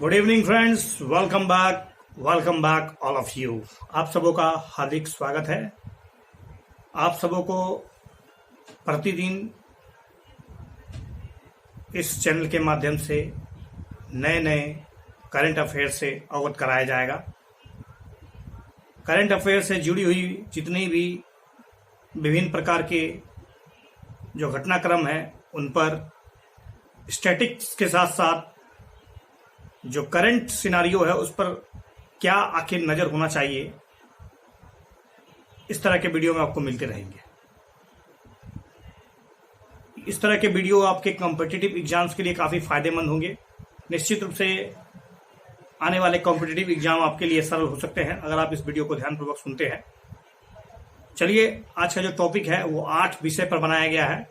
Good evening friends, welcome back all of you. आप सबों का हार्दिक स्वागत है। आप सबों को प्रतिदिन इस चैनल के माध्यम से नए नए करंट अफेयर से अवगत कराया जाएगा। करंट अफेयर से जुड़ी हुई जितनी भी विभिन्न प्रकार के जो घटनाक्रम हैं उन पर स्टैटिक्स के साथ साथ जो करंट सिनारियो है उस पर क्या आखिर नजर होना चाहिए, इस तरह के वीडियो में आपको मिलते रहेंगे। इस तरह के वीडियो आपके कॉम्पिटिटिव एग्जाम्स के लिए काफी फायदेमंद होंगे। निश्चित रूप से आने वाले कॉम्पिटिटिव एग्जाम आपके लिए सरल हो सकते हैं अगर आप इस वीडियो को ध्यानपूर्वक सुनते हैं। चलिए, आज का जो टॉपिक है वो 8 विषय पर बनाया गया है।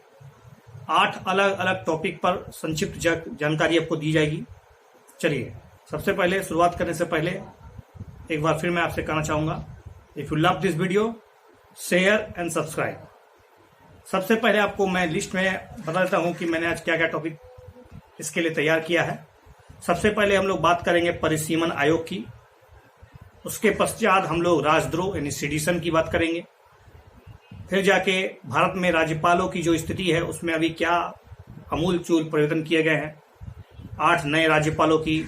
8 अलग अलग टॉपिक पर संक्षिप्त जानकारी आपको दी जाएगी। चलिए, सबसे पहले शुरुआत करने से पहले एक बार फिर मैं आपसे कहना चाहूंगा, if you love this video share and subscribe. सबसे पहले आपको मैं लिस्ट में बता देता हूं कि मैंने आज क्या क्या टॉपिक इसके लिए तैयार किया है। सबसे पहले हम लोग बात करेंगे परिसीमन आयोग की। उसके पश्चात हम लोग राजद्रोह यानी सेडिशन की बात करेंगे। फिर जाके भारत में राज्यपालों की जो स्थिति है उसमें अभी क्या अमूलचूल परिवर्तन किए गए हैं। 8 नए राज्यपालों की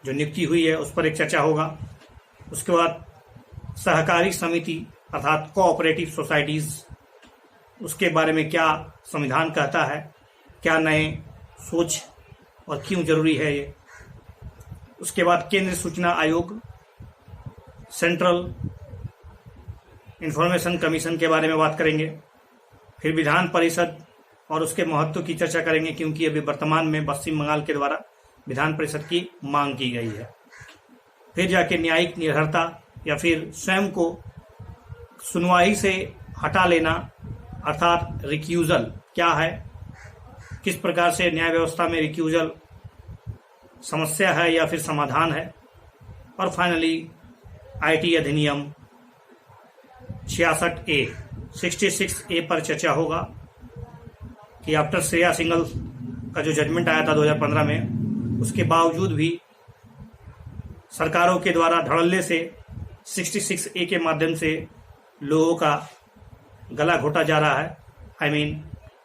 जो नियुक्ति हुई है उस पर एक चर्चा होगा। उसके बाद सहकारी समिति अर्थात कोऑपरेटिव सोसाइटीज, उसके बारे में क्या संविधान कहता है, क्या नए सोच और क्यों जरूरी है ये। उसके बाद केंद्रीय सूचना आयोग, सेंट्रल इंफॉर्मेशन कमीशन के बारे में बात करेंगे। फिर विधान परिषद और उसके महत्व की चर्चा करेंगे, क्योंकि अभी वर्तमान में पश्चिम बंगाल के द्वारा विधान परिषद की मांग की गई है। फिर जाके न्यायिक निर्भरता या फिर स्वयं को सुनवाई से हटा लेना अर्थात रिक्यूजल क्या है, किस प्रकार से न्याय व्यवस्था में रिक्यूजल समस्या है या फिर समाधान है। और फाइनली आईटी अधिनियम 66A पर चर्चा होगा कि आफ्टर श्रेया सिंगल का जो जजमेंट आया था 2015 में, उसके बावजूद भी सरकारों के द्वारा धड़ल्ले से 66A के माध्यम से लोगों का गला घोटा जा रहा है।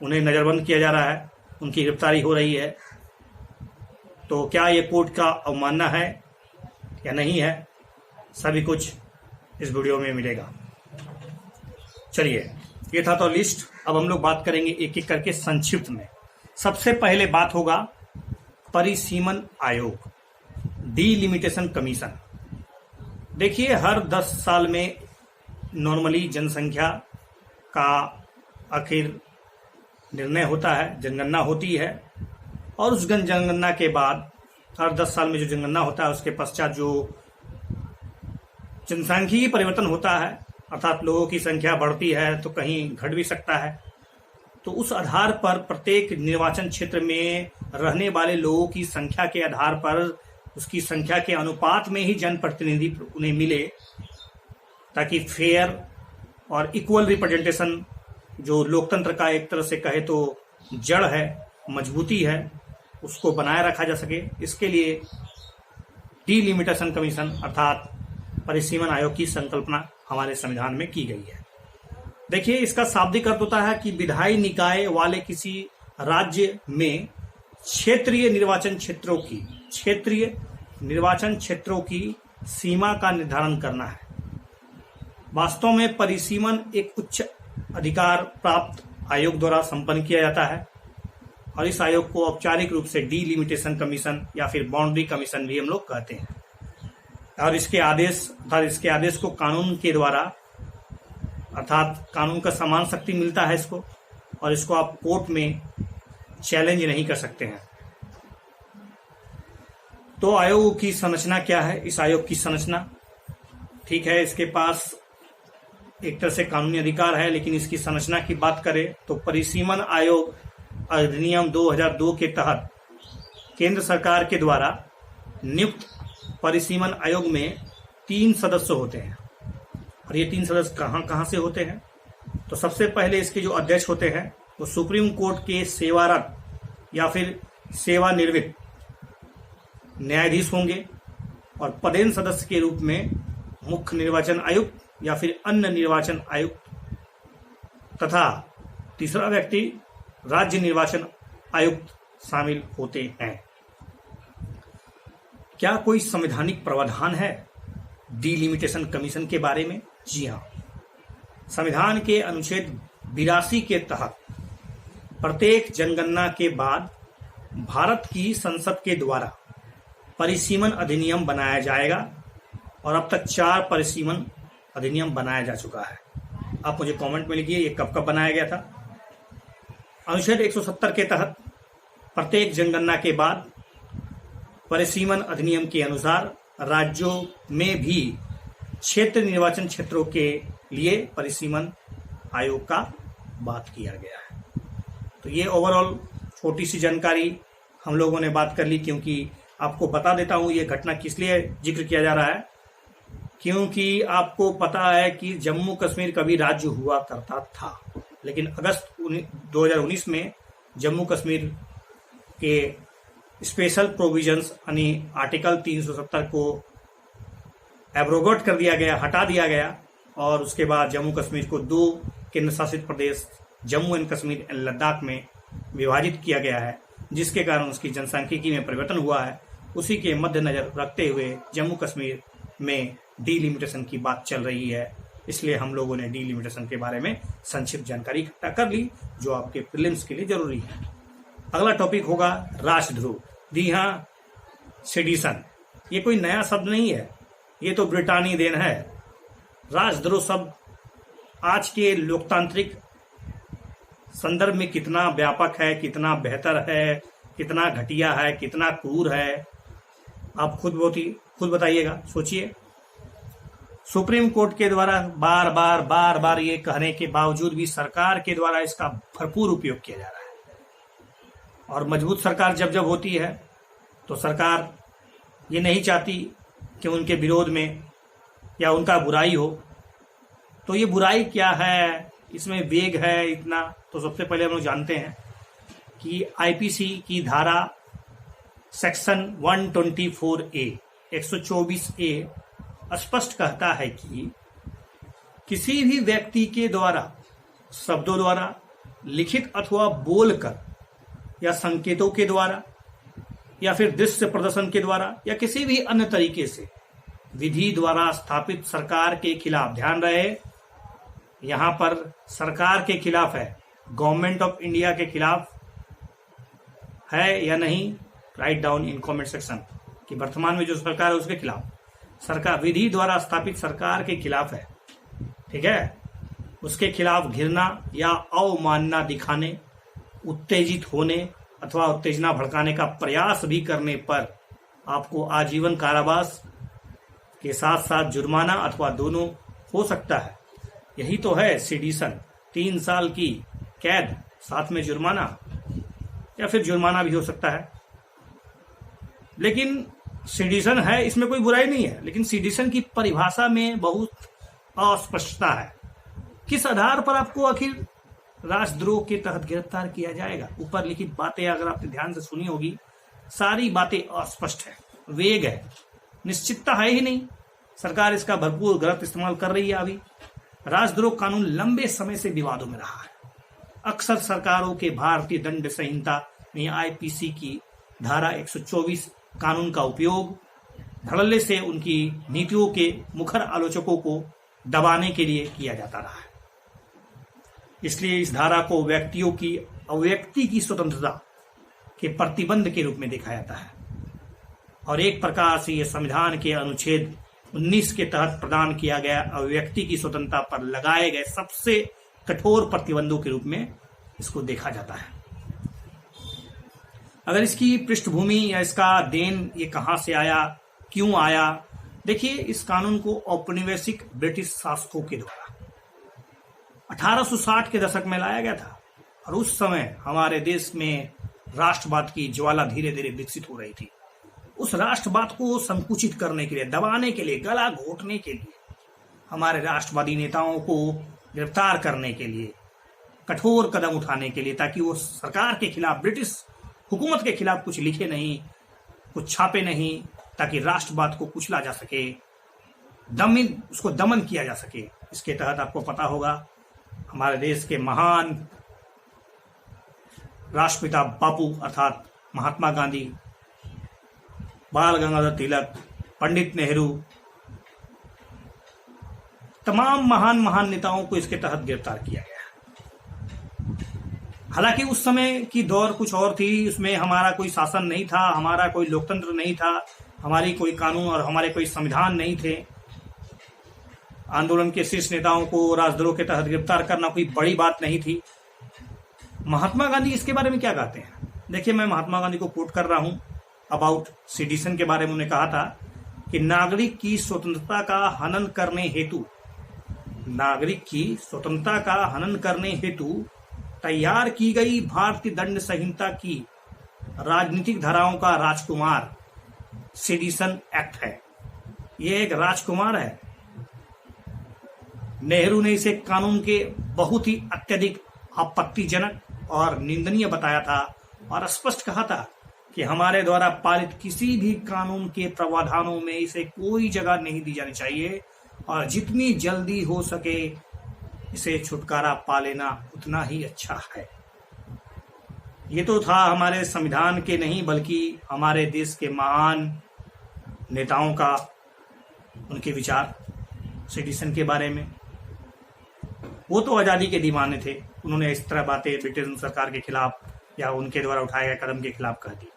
उन्हें नजरबंद किया जा रहा है, उनकी गिरफ्तारी हो रही है। तो क्या ये कोर्ट का अवमानना है या नहीं है, सभी कुछ इस वीडियो में मिलेगा। चलिए, ये था तो लिस्ट। अब हम लोग बात करेंगे एक एक करके संक्षिप्त में। सबसे पहले बात होगा परिसीमन आयोग, डीलिमिटेशन कमीशन। देखिए, हर 10 साल में नॉर्मली जनसंख्या का आखिर निर्णय होता है, जनगणना होती है। और उस जनगणना के बाद हर 10 साल में जो जनगणना होता है उसके पश्चात जो जनसांख्यिकीय परिवर्तन होता है अर्थात लोगों की संख्या बढ़ती है तो कहीं घट भी सकता है। तो उस आधार पर प्रत्येक निर्वाचन क्षेत्र में रहने वाले लोगों की संख्या के आधार पर उसकी संख्या के अनुपात में ही जनप्रतिनिधि उन्हें मिले, ताकि फेयर और इक्वल रिप्रेजेंटेशन, जो लोकतंत्र का एक तरह से कहे तो जड़ है, मजबूती है, उसको बनाए रखा जा सके। इसके लिए डीलिमिटेशन कमीशन अर्थात परिसीमन आयोग की संकल्पना हमारे संविधान में की गई है। देखिए, इसका शाब्दिक अर्थ होता है कि विधायी निकाय वाले किसी राज्य में क्षेत्रीय निर्वाचन क्षेत्रों की सीमा का निर्धारण करना है। वास्तव में परिसीमन एक उच्च अधिकार प्राप्त आयोग द्वारा संपन्न किया जाता है और इस आयोग को औपचारिक रूप से डीलिमिटेशन कमीशन या फिर बाउंड्री कमीशन भी हम लोग कहते हैं। और इसके आदेश को कानून के द्वारा अर्थात कानून का समान शक्ति मिलता है इसको, और इसको आप कोर्ट में चैलेंज नहीं कर सकते हैं। तो आयोग की संरचना क्या है? इस आयोग की संरचना, ठीक है, इसके पास एक तरह से कानूनी अधिकार है, लेकिन इसकी संरचना की बात करें तो परिसीमन आयोग अधिनियम 2002 के तहत केंद्र सरकार के द्वारा नियुक्त परिसीमन आयोग में 3 सदस्य होते हैं। और ये 3 सदस्य कहाँ से होते हैं? तो सबसे पहले इसके जो अध्यक्ष होते हैं वो सुप्रीम कोर्ट के सेवारत या फिर सेवानिवृत्त न्यायाधीश होंगे और पदेन सदस्य के रूप में मुख्य निर्वाचन आयुक्त या फिर अन्य निर्वाचन आयुक्त तथा तीसरा व्यक्ति राज्य निर्वाचन आयुक्त शामिल होते हैं। क्या कोई संवैधानिक प्रावधान है डिलिमिटेशन कमीशन के बारे में? जी हाँ, संविधान के अनुच्छेद 82 के तहत प्रत्येक जनगणना के बाद भारत की संसद के द्वारा परिसीमन अधिनियम बनाया जाएगा और अब तक 4 परिसीमन अधिनियम बनाया जा चुका है। आप मुझे कमेंट में लिखिए ये कब कब बनाया गया था। अनुच्छेद 170 के तहत प्रत्येक जनगणना के बाद परिसीमन अधिनियम के अनुसार राज्यों में भी क्षेत्र निर्वाचन क्षेत्रों के लिए परिसीमन आयोग का बात किया गया है। तो ये ओवरऑल छोटी सी जानकारी हम लोगों ने बात कर ली, क्योंकि आपको बता देता हूं ये घटना किस लिए जिक्र किया जा रहा है, क्योंकि आपको पता है कि जम्मू कश्मीर कभी राज्य हुआ करता था, लेकिन अगस्त 2019 में जम्मू कश्मीर के स्पेशल प्रोविजंस यानी आर्टिकल 370 को एब्रोगेट कर दिया गया, हटा दिया गया और उसके बाद जम्मू कश्मीर को 2 केंद्र शासित प्रदेश जम्मू एंड कश्मीर एंड लद्दाख में विभाजित किया गया है, जिसके कारण उसकी जनसांख्यिकी में परिवर्तन हुआ है। उसी के मद्देनजर रखते हुए जम्मू कश्मीर में डिलिमिटेशन की बात चल रही है, इसलिए हम लोगों ने डिलिमिटेशन के बारे में संक्षिप्त जानकारी इकट्ठा कर ली जो आपके प्रीलिम्स के लिए जरूरी है। अगला टॉपिक होगा राष्ट्रध्रुव। जी हाँ, सेडिशन ये कोई नया शब्द नहीं है, ये तो ब्रिटानी देन है। राष्ट्रध्रुव शब्द आज के लोकतांत्रिक संदर्भ में कितना व्यापक है, कितना बेहतर है, कितना घटिया है, कितना क्रूर है, आप खुद बताइएगा, सोचिए। सुप्रीम कोर्ट के द्वारा बार बार ये कहने के बावजूद भी सरकार के द्वारा इसका भरपूर उपयोग किया जा रहा है। और मजबूत सरकार जब जब होती है तो सरकार ये नहीं चाहती कि उनके विरोध में या उनका बुराई हो। तो ये बुराई क्या है, इसमें वेग है इतना, तो सबसे पहले हम लोग जानते हैं कि आईपीसी की धारा सेक्शन 124A 124A स्पष्ट कहता है कि किसी भी व्यक्ति के द्वारा शब्दों द्वारा, लिखित अथवा बोलकर या संकेतों के द्वारा या फिर दृश्य प्रदर्शन के द्वारा या किसी भी अन्य तरीके से विधि द्वारा स्थापित सरकार के खिलाफ, ध्यान रहे यहां पर सरकार के खिलाफ है, गवर्नमेंट ऑफ इंडिया के खिलाफ है या नहीं, write down in comment section कि वर्तमान में जो सरकार है उसके खिलाफ, सरकार विधि द्वारा स्थापित सरकार के खिलाफ है, ठीक है। उसके खिलाफ घृणा या अवमानना दिखाने, उत्तेजित होने अथवा उत्तेजना भड़काने का प्रयास भी करने पर आपको आजीवन कारावास के साथ साथ जुर्माना अथवा दोनों हो सकता है। यही तो है सेडिशन, 3 साल की कैद साथ में जुर्माना या फिर जुर्माना भी हो सकता है। लेकिन सेडिशन है, इसमें कोई बुराई नहीं है, लेकिन सेडिशन की परिभाषा में बहुत अस्पष्टता है। किस आधार पर आपको आखिर राष्ट्रद्रोह के तहत गिरफ्तार किया जाएगा? ऊपर लिखित बातें अगर आपने ध्यान से सुनी होगी, सारी बातें अस्पष्ट है, वेग है, निश्चितता है ही नहीं। सरकार इसका भरपूर गलत इस्तेमाल कर रही है। अभी राष्ट्रद्रोह कानून लंबे समय से विवादों में रहा है। अक्सर सरकारों के भारतीय दंड संहिता में आईपीसी की धारा 124 कानून का उपयोग धड़ल्ले से उनकी नीतियों के मुखर आलोचकों को दबाने के लिए किया जाता रहा है। इसलिए इस धारा को व्यक्तियों की अभिव्यक्ति की स्वतंत्रता के प्रतिबंध के रूप में देखा जाता है और एक प्रकार से यह संविधान के अनुच्छेद 19 के तहत प्रदान किया गया अभिव्यक्ति की स्वतंत्रता पर लगाए गए सबसे कठोर प्रतिबंधों के रूप में इसको देखा जाता है। अगर इसकी पृष्ठभूमि या इसका देन ये कहां से आया, क्यों आया, देखिए इस कानून को औपनिवेशिक ब्रिटिश शासकों के द्वारा 1860 के दशक में लाया गया था और उस समय हमारे देश में राष्ट्रवाद की ज्वाला धीरे धीरे विकसित हो रही थी। उस राष्ट्रवाद को संकुचित करने के लिए, दबाने के लिए, गला घोटने के लिए, हमारे राष्ट्रवादी नेताओं को गिरफ्तार करने के लिए, कठोर कदम उठाने के लिए, ताकि वो सरकार के खिलाफ, ब्रिटिश हुकूमत के खिलाफ कुछ लिखे नहीं, कुछ छापे नहीं, ताकि राष्ट्रवाद को कुचला जा सके, उसको दमन किया जा सके। इसके तहत आपको पता होगा हमारे देश के महान राष्ट्रपिता बापू अर्थात महात्मा गांधी, बाल गंगाधर तिलक, पंडित नेहरू, तमाम महान महान नेताओं को इसके तहत गिरफ्तार किया गया। हालांकि उस समय की दौर कुछ और थी, उसमें हमारा कोई शासन नहीं था, हमारा कोई लोकतंत्र नहीं था, हमारी कोई कानून और हमारे कोई संविधान नहीं थे। आंदोलन के शीर्ष नेताओं को राजद्रोह के तहत गिरफ्तार करना कोई बड़ी बात नहीं थी। महात्मा गांधी इसके बारे में क्या कहते हैं? देखिए, मैं महात्मा गांधी को कोट कर रहा हूं अबाउट सेडिशन के बारे में। उन्होंने कहा था कि नागरिक की स्वतंत्रता का हनन करने हेतु तैयार की गई भारतीय दंड संहिता की राजनीतिक धाराओं का राजकुमार सेडिशन एक्ट है। यह एक राजकुमार है। नेहरू ने इसे कानून के बहुत ही अत्यधिक आपत्तिजनक और निंदनीय बताया था और स्पष्ट कहा था कि हमारे द्वारा पारित किसी भी कानून के प्रावधानों में इसे कोई जगह नहीं दी जानी चाहिए और जितनी जल्दी हो सके इसे छुटकारा पा लेना उतना ही अच्छा है। ये तो था हमारे संविधान के नहीं बल्कि हमारे देश के महान नेताओं का उनके विचार सेडिशन के बारे में। वो तो आजादी के दीवाने थे, उन्होंने इस तरह बातें ब्रिटिश सरकार के खिलाफ या उनके द्वारा उठाए गए कदम के खिलाफ कह दी।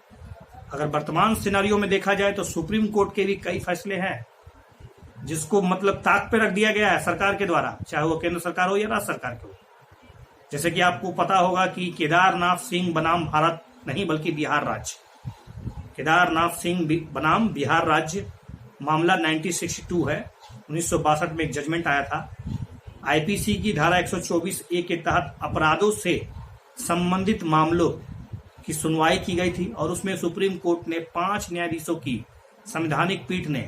अगर वर्तमान सिनेरियो में देखा जाए तो सुप्रीम कोर्ट के भी कई फैसले हैं जिसको मतलब ताक पे रख दिया गया है सरकार के द्वारा, चाहे वो केंद्र सरकार हो या राज्य सरकार के हो। जैसे कि आपको पता होगा कि केदारनाथ सिंह बनाम भारत नहीं बल्कि बिहार राज्य, केदारनाथ सिंह बनाम बिहार राज्य मामला 1962 है। 1962 में एक जजमेंट आया था। आईपीसी की धारा 124A के तहत अपराधों से संबंधित मामलों की सुनवाई की गई थी और उसमें सुप्रीम कोर्ट ने 5 न्यायाधीशों की संवैधानिक पीठ ने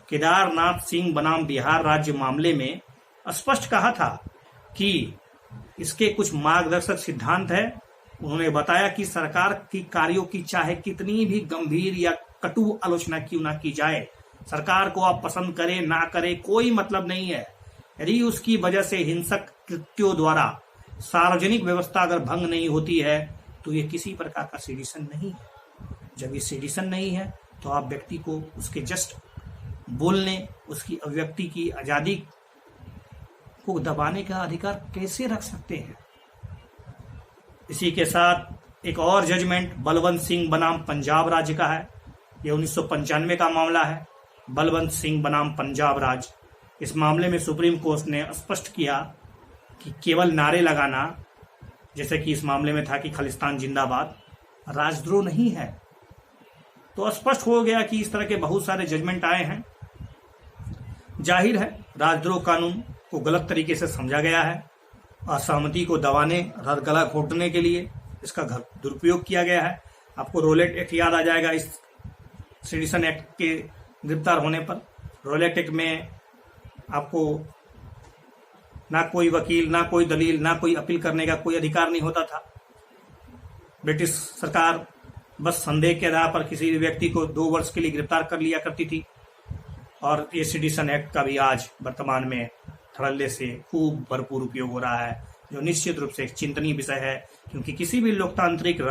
केदारनाथ सिंह बनाम बिहार राज्य मामले में स्पष्ट कहा था कि इसके कुछ मार्गदर्शक सिद्धांत है। उन्होंने बताया कि सरकार की कार्यों की चाहे कितनी भी गंभीर या कटु आलोचना क्यों ना की जाए, सरकार को आप पसंद करें ना करें कोई मतलब नहीं है। यदि उसकी वजह से हिंसक कृत्यों द्वारा सार्वजनिक व्यवस्था अगर भंग नहीं होती है तो ये किसी प्रकार का सेडिशन नहीं है। जब ये सेडिशन नहीं है तो आप व्यक्ति को उसके जस्ट बोलने, उसकी अभिव्यक्ति की आजादी को दबाने का अधिकार कैसे रख सकते हैं? इसी के साथ एक और जजमेंट बलवंत सिंह बनाम पंजाब राज्य का है। यह 1995 का मामला है, बलवंत सिंह बनाम पंजाब राज्य। इस मामले में सुप्रीम कोर्ट ने स्पष्ट किया कि केवल नारे लगाना, जैसे कि इस मामले में था कि खालिस्तान जिंदाबाद, राजद्रोह नहीं है। तो स्पष्ट हो गया कि इस तरह के बहुत सारे जजमेंट आए हैं। जाहिर है राजद्रोह कानून को गलत तरीके से समझा गया है, असहमति को दबाने और गला घोटने के लिए इसका दुरुपयोग किया गया है। आपको रोलेट एक्ट याद आ जाएगा इस सेडिशन एक्ट के गिरफ्तार होने पर। रोलेट एक्ट में आपको ना कोई वकील, ना कोई दलील, ना कोई अपील करने का कोई अधिकार नहीं होता था। ब्रिटिश सरकार बस संदेह के आधार पर किसी भी व्यक्ति को 2 वर्ष के लिए गिरफ्तार कर लिया करती थी और ये सेडिशन एक्ट का भी आज वर्तमान में धड़ल्ले से खूब भरपूर उपयोग हो रहा है, जो निश्चित रूप से एक चिंतनीय विषय है, क्योंकि किसी भी लोकतांत्रिक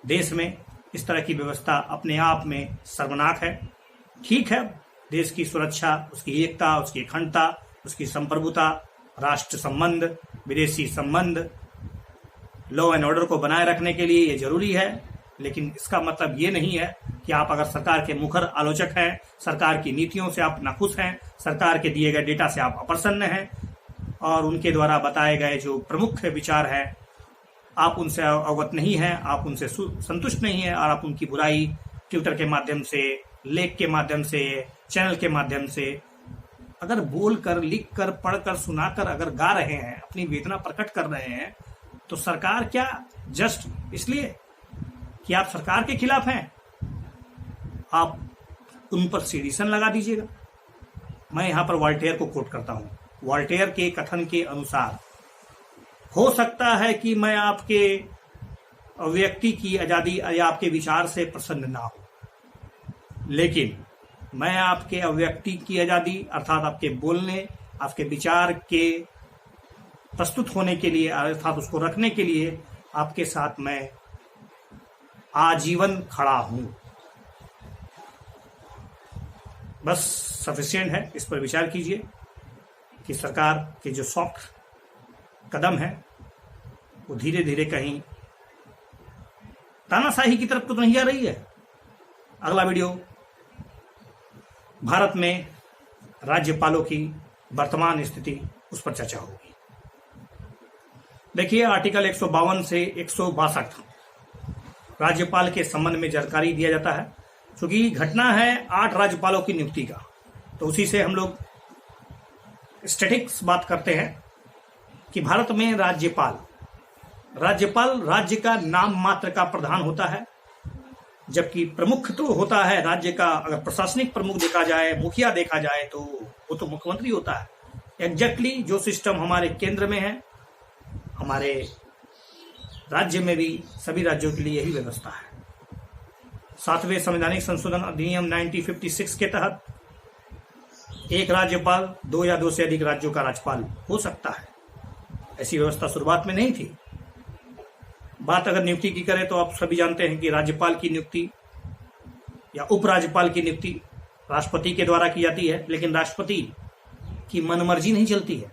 देश में इस तरह की व्यवस्था अपने आप में शर्मनाक है। ठीक है, देश की सुरक्षा, उसकी एकता, उसकी अखंडता, उसकी संप्रभुता, राष्ट्र संबंध, विदेशी संबंध, लॉ एंड ऑर्डर को बनाए रखने के लिए ये जरूरी है, लेकिन इसका मतलब ये नहीं है कि आप अगर सरकार के मुखर आलोचक हैं, सरकार की नीतियों से आप नाखुश हैं, सरकार के दिए गए डेटा से आप अप्रसन्न हैं और उनके द्वारा बताए गए जो प्रमुख विचार हैं आप उनसे अवगत नहीं हैं, आप उनसे संतुष्ट नहीं हैं और आप उनकी बुराई ट्विटर के माध्यम से, लेख के माध्यम से, चैनल के माध्यम से अगर बोलकर, लिखकर, पढ़कर, सुनाकर अगर गा रहे हैं, अपनी वेदना प्रकट कर रहे हैं, तो सरकार क्या जस्ट इसलिए कि आप सरकार के खिलाफ हैं आप उन पर सेडिशन लगा दीजिएगा? मैं यहां पर वॉल्टेयर को कोट करता हूं। वॉल्टेयर के कथन के अनुसार, हो सकता है कि मैं आपके व्यक्ति की आजादी या आपके विचार से प्रसन्न ना हो, लेकिन मैं आपके अभिव्यक्ति की आजादी अर्थात आपके बोलने, आपके विचार के प्रस्तुत होने के लिए अर्थात उसको रखने के लिए आपके साथ मैं आजीवन खड़ा हूं। बस सफिशिएंट है, इस पर विचार कीजिए कि सरकार के जो सॉफ्ट कदम है वो धीरे धीरे कहीं तानाशाही की तरफ तो नहीं जा रही है। अगला वीडियो भारत में राज्यपालों की वर्तमान स्थिति, उस पर चर्चा होगी। देखिए, आर्टिकल 152 से 162 राज्यपाल के संबंध में जानकारी दिया जाता है। क्योंकि घटना है 8 राज्यपालों की नियुक्ति का, तो उसी से हम लोग स्टैटिक्स बात करते हैं कि भारत में राज्यपाल राज्य का नाम मात्र का प्रधान होता है, जबकि प्रमुख तो होता है राज्य का। अगर प्रशासनिक प्रमुख देखा जाए, मुखिया देखा जाए, तो वो तो मुख्यमंत्री होता है। एग्जैक्टली जो सिस्टम हमारे केंद्र में है, हमारे राज्य में भी सभी राज्यों के लिए यही व्यवस्था है। 7वें संवैधानिक संशोधन अधिनियम 1956 के तहत एक राज्यपाल 2 या 2 से अधिक राज्यों का राज्यपाल हो सकता है। ऐसी व्यवस्था शुरुआत में नहीं थी। बात अगर नियुक्ति की करें तो आप सभी जानते हैं कि राज्यपाल की नियुक्ति या उपराज्यपाल की नियुक्ति राष्ट्रपति के द्वारा की जाती है, लेकिन राष्ट्रपति की मनमर्जी नहीं चलती है।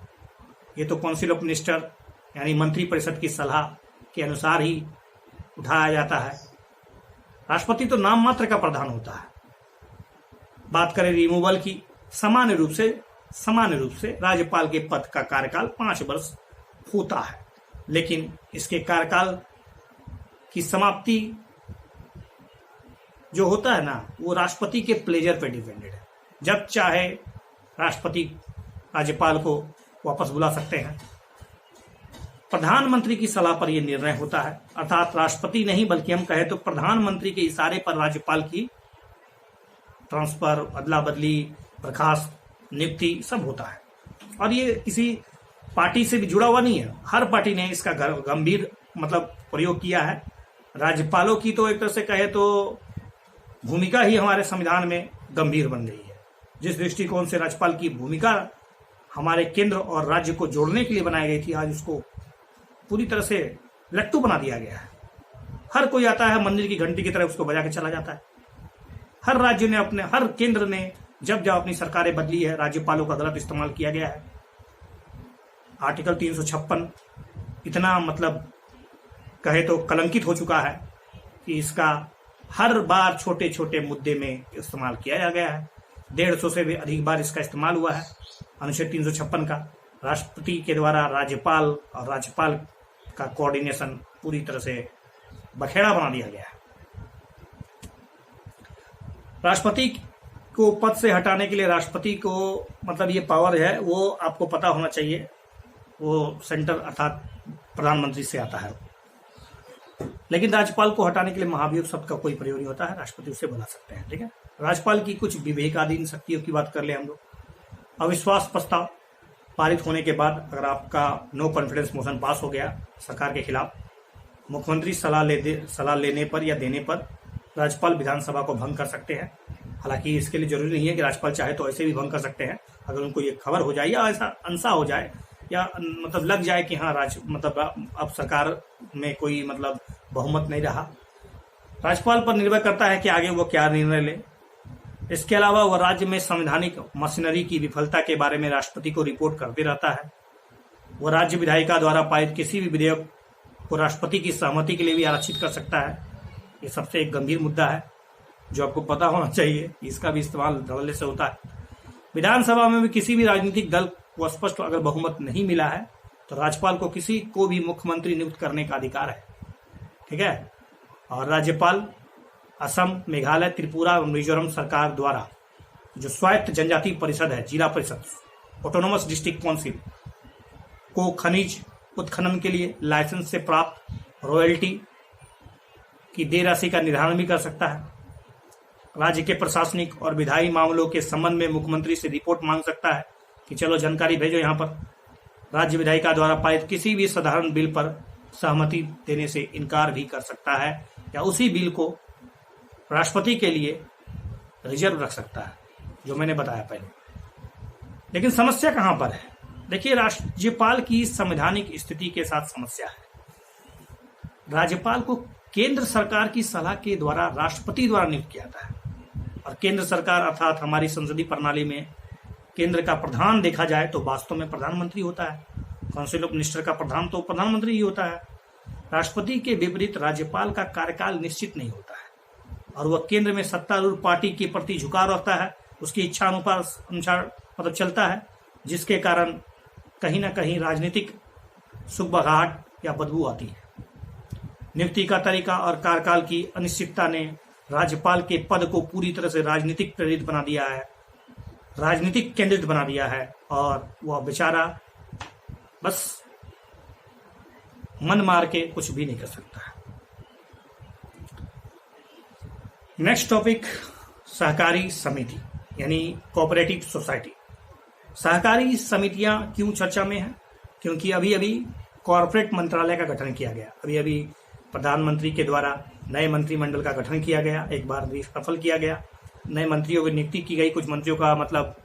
ये तो काउंसिल ऑफ मिनिस्टर यानी मंत्री परिषद की सलाह के अनुसार ही उठाया जाता है। राष्ट्रपति तो नाम मात्र का प्रधान होता है। बात करें रिमूवल की, सामान्य रूप से राज्यपाल के पद का कार्यकाल 5 वर्ष होता है, लेकिन इसके कार्यकाल की समाप्ति जो होता है ना, वो राष्ट्रपति के प्लेजर पे डिपेंडेड है। जब चाहे राष्ट्रपति राज्यपाल को वापस बुला सकते हैं। प्रधानमंत्री की सलाह पर यह निर्णय होता है, अर्थात राष्ट्रपति नहीं बल्कि हम कहें तो प्रधानमंत्री के इशारे पर राज्यपाल की ट्रांसफर, अदला बदली, बर्खास्त, नियुक्ति सब होता है। और ये किसी पार्टी से भी जुड़ा हुआ नहीं है। हर पार्टी ने इसका गंभीर प्रयोग किया है। राज्यपालों की तो एक तरह से कहे तो भूमिका ही हमारे संविधान में गंभीर बन गई है। जिस दृष्टिकोण से राज्यपाल की भूमिका हमारे केंद्र और राज्य को जोड़ने के लिए बनाई गई थी, आज उसको पूरी तरह से लट्टू बना दिया गया है। हर कोई आता है मंदिर की घंटी की तरह उसको बजा के चला जाता है। हर राज्य ने हर केंद्र ने जब जब अपनी सरकारें बदली है, राज्यपालों का गलत इस्तेमाल किया गया है। आर्टिकल 356 इतना कहे तो कलंकित हो चुका है कि इसका हर बार छोटे छोटे मुद्दे में इस्तेमाल किया गया है। 150 से भी अधिक बार इसका इस्तेमाल हुआ है। अनुच्छेद 356 का राष्ट्रपति के द्वारा राज्यपाल और राज्यपाल का कोऑर्डिनेशन पूरी तरह से बखेड़ा बना दिया गया है। राष्ट्रपति को पद से हटाने के लिए राष्ट्रपति को ये पावर है, वो आपको पता होना चाहिए। वो सेंटर अर्थात प्रधानमंत्री से आता है। लेकिन राज्यपाल को हटाने के लिए महाभियोग शब्द का कोई प्रयोग नहीं होता है, राष्ट्रपति उसे बुला सकते हैं। ठीक है, राज्यपाल की कुछ विवेकाधीन शक्तियों की बात कर ले हम लोग। अविश्वास प्रस्ताव पारित होने के बाद अगर आपका नो कॉन्फिडेंस मोशन पास हो गया सरकार के खिलाफ, मुख्यमंत्री सलाह लेने पर या देने पर राज्यपाल विधानसभा को भंग कर सकते हैं। हालांकि इसके लिए जरूरी नहीं है कि राज्यपाल चाहे तो ऐसे भी भंग कर सकते हैं। अगर उनको ये खबर हो जाए या ऐसा अंसा हो जाए या लग जाए कि हाँ अब सरकार में कोई बहुमत नहीं रहा, राज्यपाल पर निर्भर करता है कि आगे वो क्या निर्णय ले। इसके अलावा वह राज्य में संवैधानिक मशीनरी की विफलता के बारे में राष्ट्रपति को रिपोर्ट करते रहता है। वह राज्य विधायिका द्वारा पारित किसी भी विधेयक को राष्ट्रपति की सहमति के लिए भी आरक्षित कर सकता है। ये सबसे एक गंभीर मुद्दा है जो आपको पता होना चाहिए। इसका भी इस्तेमाल धड़ल्ले से होता है। विधानसभा में भी किसी भी राजनीतिक दल को स्पष्ट अगर बहुमत नहीं मिला है तो राज्यपाल को किसी को भी मुख्यमंत्री नियुक्त करने का अधिकार है। ठीक है, और राज्यपाल असम, मेघालय, त्रिपुरा और मिजोरम सरकार द्वारा जो स्वायत्त जनजाति परिषद है, जिला परिषद, ऑटोनोमस डिस्ट्रिक्ट काउंसिल को खनिज उत्खनन के लिए लाइसेंस से प्राप्त रॉयल्टी की देय राशि का निर्धारण भी कर सकता है। राज्य के प्रशासनिक और विधायी मामलों के संबंध में मुख्यमंत्री से रिपोर्ट मांग सकता है कि चलो जानकारी भेजो यहाँ पर। राज्य विधायिका द्वारा पारित किसी भी साधारण बिल पर सहमति देने से इनकार भी कर सकता है या उसी बिल को राष्ट्रपति के लिए रिजर्व रख सकता है, जो मैंने बताया पहले। लेकिन समस्या कहां पर है? देखिए, राज्यपाल की संवैधानिक स्थिति के साथ समस्या है। राज्यपाल को केंद्र सरकार की सलाह के द्वारा राष्ट्रपति द्वारा नियुक्त किया जाता है, और केंद्र सरकार अर्थात हमारी संसदीय प्रणाली में केंद्र का प्रधान देखा जाए तो वास्तव में प्रधानमंत्री होता है। काउंसिल ऑफ मिनिस्टर का प्रधान तो प्रधानमंत्री ही होता है। राष्ट्रपति के विपरीत राज्यपाल का कार्यकाल निश्चित नहीं होता है, और वह केंद्र में सत्तारूढ़ पार्टी के प्रति झुकाव रखता है, उसकी इच्छा अनुसार मतलब चलता है, जिसके कारण कहीं ना कहीं राजनीतिक सुगबघाट या बदबू आती है। नियुक्ति का तरीका और कार्यकाल की अनिश्चितता ने राज्यपाल के पद को पूरी तरह से राजनीतिक प्रेरित बना दिया है, राजनीतिक केंद्रित बना दिया है, और वह बेचारा बस मन मार के कुछ भी नहीं कर सकता है। नेक्स्ट टॉपिक, सहकारी समिति यानी कोऑपरेटिव सोसाइटी। सहकारी समितियां क्यों चर्चा में हैं? क्योंकि अभी अभी कॉर्पोरेट मंत्रालय का गठन किया गया। अभी अभी प्रधानमंत्री के द्वारा नए मंत्रिमंडल का गठन किया गया, एक बार सफल किया गया, नए मंत्रियों की नियुक्ति की गई, कुछ मंत्रियों का मतलब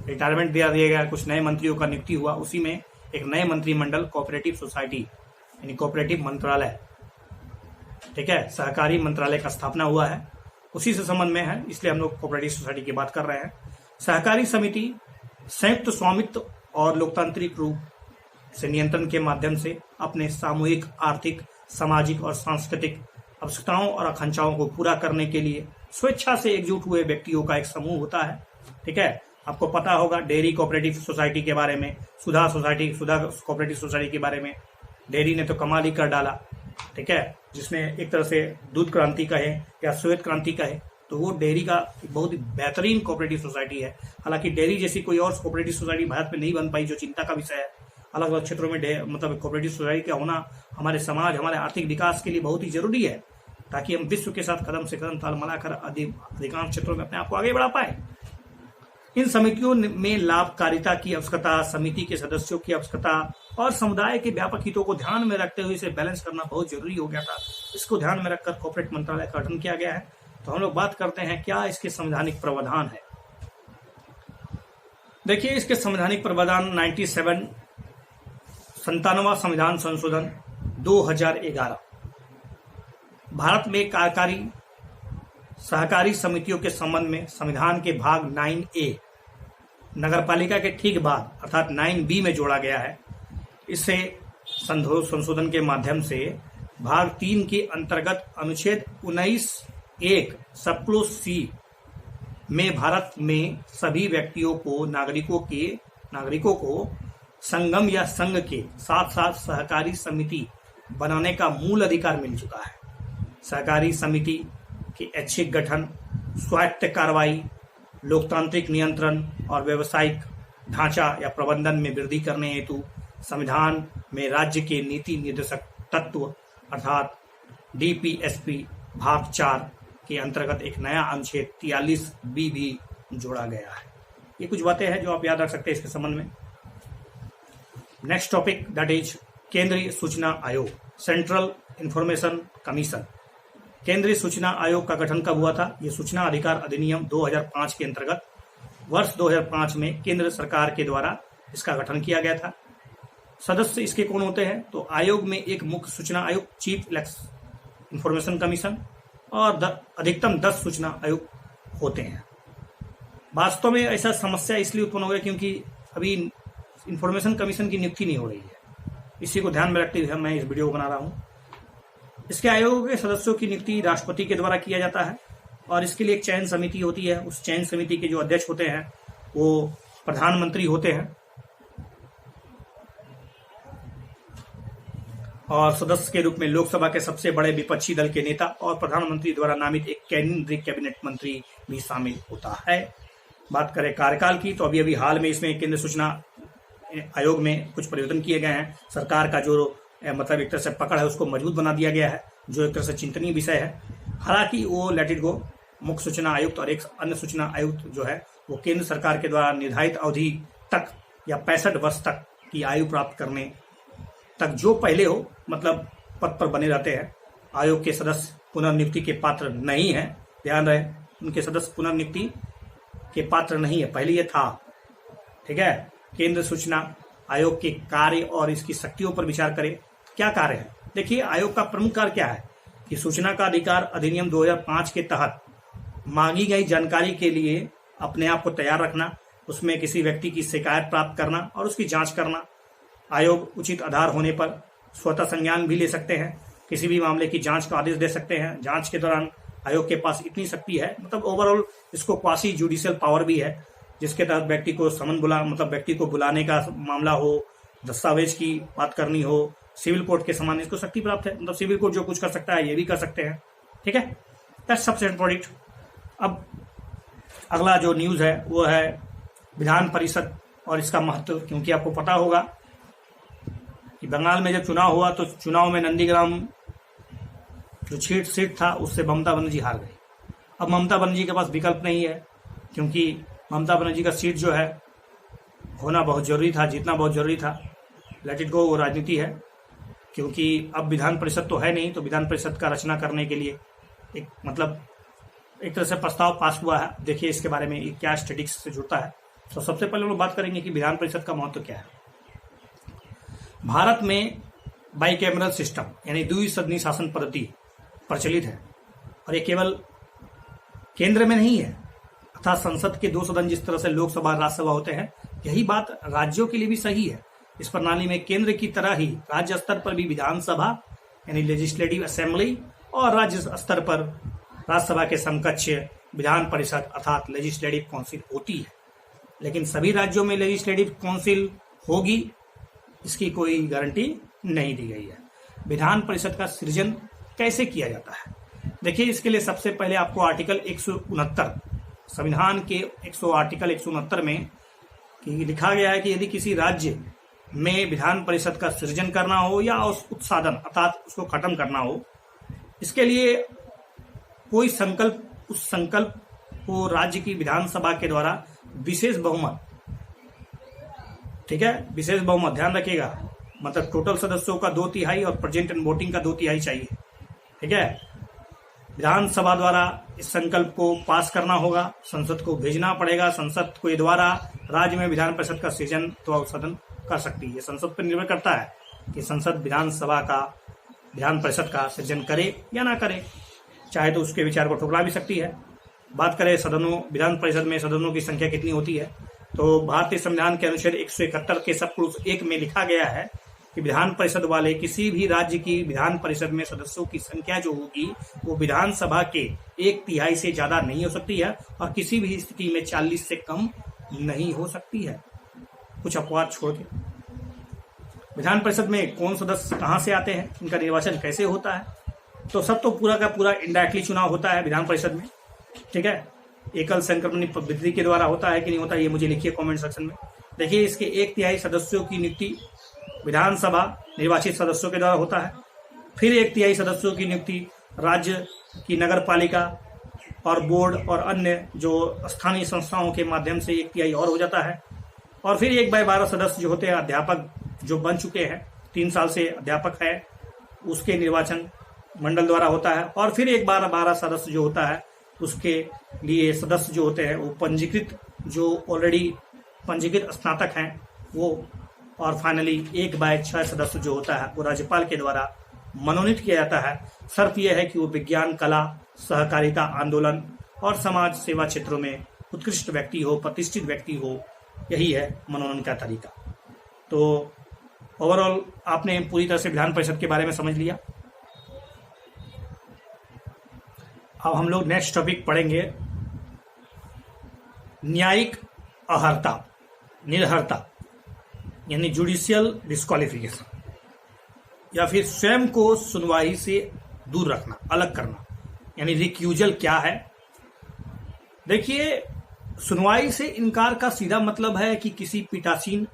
रिटायरमेंट दिया गया, कुछ नए मंत्रियों का नियुक्ति हुआ। उसी में एक नए मंत्रिमंडल कोऑपरेटिव सोसाइटी यानी कोऑपरेटिव मंत्रालय, ठीक है, सहकारी मंत्रालय का स्थापना हुआ है, उसी से संबंध में है, इसलिए हम लोग कोऑपरेटिव सोसाइटी की बात कर रहे हैं। सहकारी समिति संयुक्त स्वामित्व और लोकतांत्रिक रूप से नियंत्रण के माध्यम से अपने सामूहिक आर्थिक, सामाजिक और सांस्कृतिक आवश्यकताओं और आकांक्षाओं को पूरा करने के लिए स्वेच्छा से एकजुट हुए व्यक्तियों का एक समूह होता है। ठीक है, आपको पता होगा डेयरी कोऑपरेटिव सोसाइटी के बारे में, सुधा कोऑपरेटिव सोसाइटी के बारे में। डेयरी ने तो कमाल ही कर डाला, ठीक है, जिसमें एक तरह से दूध क्रांति कहे या श्वेत क्रांति कहे, तो वो डेयरी का बहुत ही बेहतरीन कोऑपरेटिव सोसाइटी है। हालांकि डेयरी जैसी कोई और कोऑपरेटिव सोसाइटी भारत में नहीं बन पाई, जो चिंता का विषय है। अलग अलग क्षेत्रों में मतलब कोऑपरेटिव सोसाइटी का होना हमारे समाज, हमारे आर्थिक विकास के लिए बहुत ही जरूरी है, ताकि हम विश्व के साथ कदम से कदम ताल मिलाकर अधिकांश क्षेत्रों में अपने आप को आगे बढ़ा पाए। इन समितियों में लाभकारिता की आवश्यकता, समिति के सदस्यों की आवश्यकता और समुदाय के व्यापक हितों को ध्यान में रखते हुए इसे बैलेंस करना बहुत जरूरी हो गया था। इसको ध्यान में रखकर कॉर्पोरेट मंत्रालय का गठन किया गया है। तो हम लोग बात करते हैं क्या इसके संवैधानिक प्रावधान है। देखिए, इसके संवैधानिक प्रावधान 97वां संविधान संशोधन 2011 भारत में कार्यकारी सहकारी समितियों के संबंध में संविधान के भाग 9A नगरपालिका के ठीक बाद अर्थात 9B में जोड़ा गया है। इससे संशोधन के माध्यम से भाग 3 के अंतर्गत अनुच्छेद 19(1) सबक्लोज C में भारत में सभी व्यक्तियों को नागरिकों को संगम या संघ के साथ साथ सहकारी समिति बनाने का मूल अधिकार मिल चुका है। सहकारी समिति के ऐच्छिक गठन, स्वायत्त कार्रवाई, लोकतांत्रिक नियंत्रण और व्यावसायिक ढांचा या प्रबंधन में वृद्धि करने हेतु संविधान में राज्य के नीति निर्देशक तत्व अर्थात DPSP भाग 4 के अंतर्गत एक नया अनुच्छेद 43B भी जोड़ा गया है। ये कुछ बातें हैं जो आप याद रख सकते हैं इसके संबंध में। नेक्स्ट टॉपिक दैट इज केंद्रीय सूचना आयोग, सेंट्रल इंफॉर्मेशन कमीशन। केंद्रीय सूचना आयोग का गठन कब हुआ था? ये सूचना अधिकार अधिनियम 2005 के अंतर्गत वर्ष 2005 में केंद्र सरकार के द्वारा इसका गठन किया गया था। सदस्य इसके कौन होते हैं? तो आयोग में एक मुख्य सूचना आयुक्त, चीफ इंफॉर्मेशन कमीशन और अधिकतम 10 सूचना आयुक्त होते हैं। वास्तव में ऐसा समस्या इसलिए उत्पन्न हो गया क्योंकि अभी इंफॉर्मेशन कमीशन की नियुक्ति नहीं हो रही है। इसी को ध्यान में रखते हुए मैं इस वीडियो को बना रहा हूँ। इसके आयोग के सदस्यों की नियुक्ति राष्ट्रपति के द्वारा किया जाता है और इसके लिए एक चयन समिति होती है। उस चयन समिति के जो अध्यक्ष होते हैं वो प्रधानमंत्री होते हैं और सदस्य के रूप में लोकसभा के सबसे बड़े विपक्षी दल के नेता और प्रधानमंत्री द्वारा नामित एक केंद्रीय कैबिनेट मंत्री भी शामिल होता है। बात करें कार्यकाल की तो अभी हाल में इसमें केंद्रीय सूचना आयोग में कुछ परिवर्तन किए गए हैं। सरकार का जो मतलब एक तरह से पकड़ है उसको मजबूत बना दिया गया है, जो एक तरह से चिंतनीय विषय है। हालांकि वो लेट इट गो, मुख्य सूचना आयुक्त और एक अन्य सूचना आयुक्त जो है वो केंद्र सरकार के द्वारा निर्धारित अवधि तक या 65 वर्ष तक की आयु प्राप्त करने तक जो पहले हो मतलब पद पर बने रहते हैं। आयोग के सदस्य पुनर्नियुक्ति के पात्र नहीं है, ध्यान रहे। उनके सदस्य पुनर्नियुक्ति के पात्र नहीं है। पहले ये था। ठीक है। केंद्र सूचना आयोग के कार्य और इसकी शक्तियों पर विचार करें। क्या कार्य है? देखिए, आयोग का प्रमुख कार्य क्या है कि सूचना का अधिकार अधिनियम 2005 के तहत मांगी गई जानकारी के लिए अपने आप को तैयार रखना, उसमें किसी व्यक्ति की शिकायत प्राप्त करना और उसकी जांच करना। आयोग उचित आधार होने पर स्वतः संज्ञान भी ले सकते हैं, किसी भी मामले की जांच का आदेश दे सकते हैं। जांच के दौरान आयोग के पास इतनी शक्ति है, मतलब ओवरऑल इसको क्वासी जुडिशियल पावर भी है, जिसके तहत व्यक्ति को व्यक्ति को बुलाने का मामला हो, दस्तावेज की बात करनी हो, सिविल कोर्ट के समान इसको शक्ति प्राप्त है। मतलब सिविल कोर्ट जो कुछ कर सकता है ये भी कर सकते हैं। ठीक है, दैट्स सफिशिएंट फॉर इट। अब अगला जो न्यूज है वो है विधान परिषद और इसका महत्व, क्योंकि आपको पता होगा कि बंगाल में जब चुनाव हुआ तो चुनाव में नंदीग्राम जो सीट था उससे ममता बनर्जी हार गई। अब ममता बनर्जी के पास विकल्प नहीं है, क्योंकि ममता बनर्जी का सीट जो है होना बहुत जरूरी था, जीतना बहुत जरूरी था। लेट इट गो, वो राजनीति है। क्योंकि अब विधान परिषद तो है नहीं, तो विधान परिषद का रचना करने के लिए एक तरह से प्रस्ताव पास हुआ है। देखिए इसके बारे में क्या स्टैटिक्स से जुड़ता है। तो सबसे पहले हम लोग बात करेंगे कि विधान परिषद का महत्व क्या है। भारत में बाइकैमरल सिस्टम यानी द्विसदनीय शासन पद्धति प्रचलित है, और ये केवल केंद्र में नहीं है, अर्थात संसद के दो सदन जिस तरह से लोकसभा और राज्यसभा होते हैं, यही बात राज्यों के लिए भी सही है। इस प्रणाली में केंद्र की तरह ही राज्य स्तर पर भी विधानसभा यानी लेजिस्लेटिव असेंबली और राज्य स्तर पर राज्यसभा के समकक्ष विधान परिषद अर्थात लेजिस्लेटिव काउंसिल होती है। लेकिन सभी राज्यों में लेजिस्लेटिव काउंसिल होगी इसकी कोई गारंटी नहीं दी गई है। विधान परिषद का सृजन कैसे किया जाता है? देखिए, इसके लिए सबसे पहले आपको आर्टिकल 169 संविधान के आर्टिकल 169 में लिखा गया है कि यदि किसी राज्य में विधान परिषद का सृजन करना हो या उत्साधन अर्थात उसको खत्म करना हो, इसके लिए कोई संकल्प, उस संकल्प को राज्य की विधानसभा के द्वारा विशेष बहुमत, ठीक है, विशेष बहुमत ध्यान रखिएगा, मतलब टोटल सदस्यों का 2/3 और प्रेजेंट एंड वोटिंग का 2/3 चाहिए। ठीक है, विधानसभा द्वारा इस संकल्प को पास करना होगा, संसद को भेजना पड़ेगा, संसद के द्वारा राज्य में विधान परिषद का सृजन अथवा उत्साधन कर सकती है। संसद पर निर्भर करता है कि संसद विधान परिषद का सृजन करे या ना करे, चाहे तो उसके विचार को ठुकरा भी सकती है। बात करें विधान परिषद में सदनों की संख्या कितनी होती है, तो भारतीय संविधान के अनुच्छेद 171 के सब क्लॉज 1 में लिखा गया है कि विधान परिषद वाले किसी भी राज्य की विधान परिषद में सदस्यों की संख्या जो होगी वो विधानसभा के 1/3 से ज्यादा नहीं हो सकती है और किसी भी स्थिति में 40 से कम नहीं हो सकती है। कुछ अपवाद छोड़ के विधान परिषद में कौन सदस्य कहां से आते हैं, इनका निर्वाचन कैसे होता है, तो सब तो पूरा का पूरा इनडायरेक्टली चुनाव होता है विधान परिषद में। ठीक है, एकल संक्रमणिक पद्धति के द्वारा होता है कि नहीं होता, ये मुझे लिखिए कमेंट सेक्शन में। देखिए, इसके 1/3 सदस्यों की नियुक्ति विधानसभा निर्वाचित सदस्यों के द्वारा होता है, फिर 1/3 सदस्यों की नियुक्ति राज्य की नगर पालिका और बोर्ड और अन्य जो स्थानीय संस्थाओं के माध्यम से 1/3 और हो जाता है, और फिर 1/12 सदस्य जो होते हैं अध्यापक जो बन चुके हैं 3 साल से अध्यापक है उसके निर्वाचन मंडल द्वारा होता है, और फिर 1/12 सदस्य जो होता है उसके लिए सदस्य जो होते हैं वो पंजीकृत जो ऑलरेडी पंजीकृत स्नातक हैं वो, और फाइनली 1/6 सदस्य जो होता है वो राज्यपाल के द्वारा मनोनीत किया जाता है। शर्त यह है कि वो विज्ञान, कला, सहकारिता आंदोलन और समाज सेवा क्षेत्रों में उत्कृष्ट व्यक्ति हो, प्रतिष्ठित व्यक्ति हो। यही है मनोनयन का तरीका। तो ओवरऑल आपने पूरी तरह से विधान परिषद के बारे में समझ लिया। अब हम लोग नेक्स्ट टॉपिक पढ़ेंगे न्यायिक अहर्ता, निर्हरता यानी जुडिशियल डिस्क्वालिफिकेशन, या फिर स्वयं को सुनवाई से दूर रखना, अलग करना, यानी रिक्यूजल क्या है। देखिए, सुनवाई से इनकार का सीधा मतलब है कि किसी पीठासीन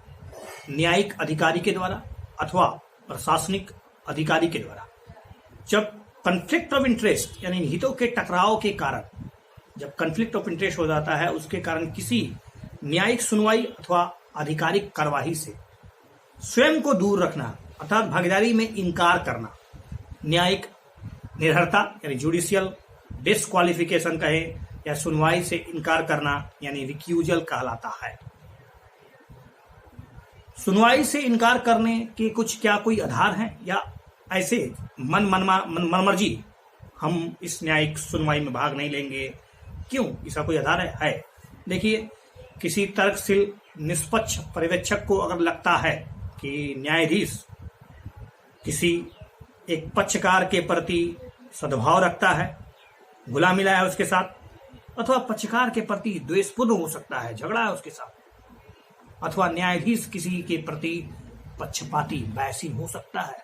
न्यायिक अधिकारी के द्वारा अथवा प्रशासनिक अधिकारी के द्वारा जब कन्फ्लिक्ट ऑफ इंटरेस्ट यानी हितों के टकराव के कारण, जब कन्फ्लिक्ट ऑफ इंटरेस्ट हो जाता है उसके कारण किसी न्यायिक सुनवाई अथवा आधिकारिक कार्यवाही से स्वयं को दूर रखना अर्थात भागीदारी में इनकार करना, न्यायिक निर्हरता यानी जुडिशियल डिस्क्वालिफिकेशन कहें या सुनवाई से इनकार करना यानी रिक्यूजल कहलाता है। सुनवाई से इनकार करने के कोई आधार हैं या ऐसे मनमर्जी हम इस न्यायिक सुनवाई में भाग नहीं लेंगे, क्यों, इसका कोई आधार है? देखिए, किसी तर्कशील निष्पक्ष पर्यवेक्षक को अगर लगता है कि न्यायाधीश किसी एक पक्षकार के प्रति सद्भाव रखता है, घुला मिला है उसके साथ, अथवा पक्षकार के प्रति द्वेषपूर्ण हो सकता है, झगड़ा है उसके साथ, अथवा न्यायाधीश किसी के प्रति पक्षपाती बैसी हो सकता है,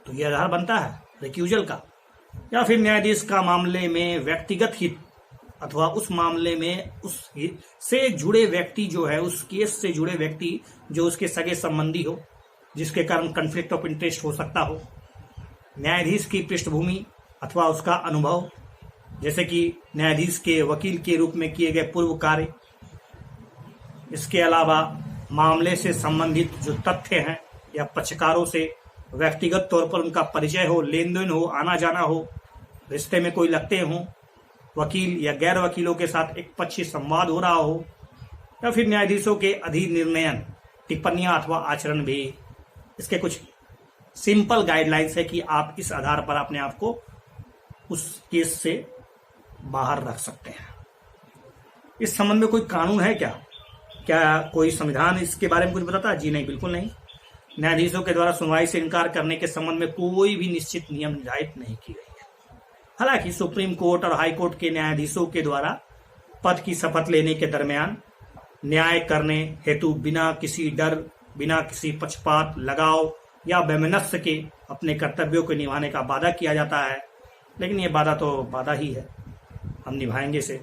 तो यह आधार बनता है रिक्यूजल का। या फिर न्यायाधीश का मामले में व्यक्तिगत हित अथवा उस मामले में उस हित से जुड़े व्यक्ति जो है, उस केस से जुड़े व्यक्ति जो उसके सगे संबंधी हो, जिसके कारण कन्फ्लिक्ट ऑफ इंटरेस्ट हो सकता हो, न्यायाधीश की पृष्ठभूमि अथवा उसका अनुभव, जैसे कि न्यायाधीश के वकील के रूप में किए गए पूर्व कार्य, इसके अलावा मामले से संबंधित जो तथ्य हैं या पक्षकारों से व्यक्तिगत तौर पर उनका परिचय हो, लेन देन हो, आना जाना हो, रिश्ते में कोई लगते हों, वकील या गैर वकीलों के साथ एक पक्षी संवाद हो रहा हो, या फिर न्यायाधीशों के अधिनिर्णयन टिप्पणियां अथवा आचरण भी इसके कुछ सिंपल गाइडलाइंस है कि आप इस आधार पर अपने आप को उस केस से बाहर रख सकते हैं। इस संबंध में कोई कानून है क्या? कोई संविधान इसके बारे में कुछ बताता है? जी नहीं, बिल्कुल नहीं। न्यायाधीशों के द्वारा सुनवाई से इनकार करने के संबंध में कोई भी निश्चित नियम निर्धारित नहीं की गई है। हालांकि सुप्रीम कोर्ट और हाई कोर्ट के न्यायाधीशों के द्वारा पद की शपथ लेने के दरमियान न्याय करने हेतु बिना किसी डर, बिना किसी पक्षपात, लगाव या वैमनस्य के अपने कर्तव्यों को निभाने का वादा किया जाता है, लेकिन ये वादा तो वादा ही है, हम निभाएंगे इसे।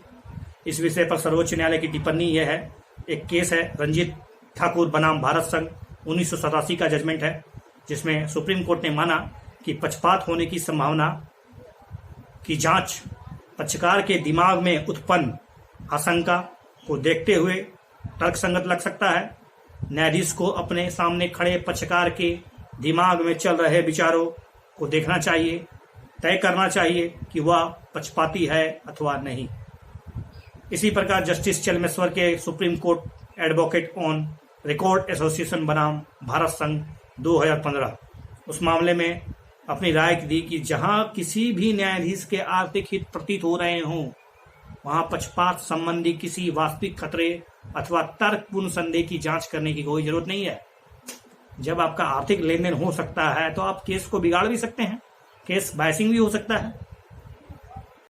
इस विषय पर सर्वोच्च न्यायालय की टिप्पणी यह है, एक केस है रंजीत ठाकुर बनाम भारत संघ 1987 का जजमेंट है, जिसमें सुप्रीम कोर्ट ने माना कि पक्षपात होने की संभावना की जांच पक्षकार के दिमाग में उत्पन्न आशंका को देखते हुए तर्कसंगत लग सकता है। न्यायाधीश को अपने सामने खड़े पक्षकार के दिमाग में चल रहे विचारों को देखना चाहिए, तय करना चाहिए कि वह पक्षपाती है अथवा नहीं। इसी प्रकार जस्टिस चलमेश्वर के supreme court advocate on record association बनाम भारत संघ 2015 उस मामले में अपनी राय दी कि जहां किसी भी न्यायाधीश के आर्थिक हित प्रतीत हो रहे हों, वहां पक्षपात संबंधी किसी वास्तविक खतरे अथवा तर्कपूर्ण संदेह की जांच करने की कोई जरूरत नहीं है। जब आपका आर्थिक लेन देन हो सकता है तो आप केस को बिगाड़ भी सकते हैं, केस बायसिंग भी हो सकता है।